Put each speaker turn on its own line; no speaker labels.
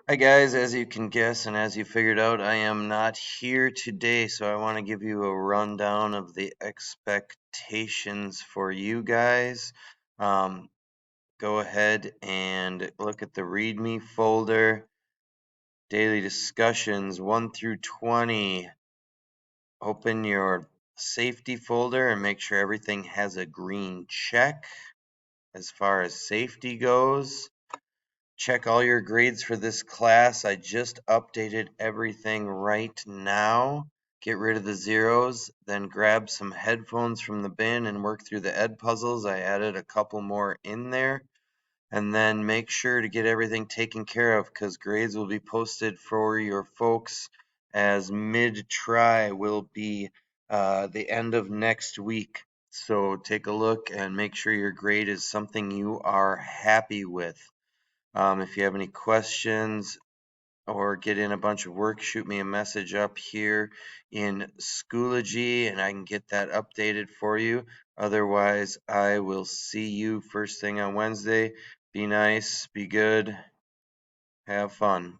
Hi guys, as you can guess and as you figured out, I am not here today, so I want to give you a rundown of the expectations for you guys. Um, Go ahead and look at the README folder, daily discussions 1 through 20. Open your safety folder and make sure everything has a green check as far as safety goes. Check all your grades for this class. I just updated everything right now. Get rid of the zeros, then grab some headphones from the bin and work through the ed puzzles. I added a couple more in there. And then make sure to get everything taken care of because grades will be posted for your folks as mid-try will be the end of next week. So take a look and make sure your grade is something you are happy with. If you have any questions or get in a bunch of work, shoot me a message up here in Schoology and I can get that updated for you. Otherwise, I will see you first thing on Wednesday. Be nice, be good, have fun.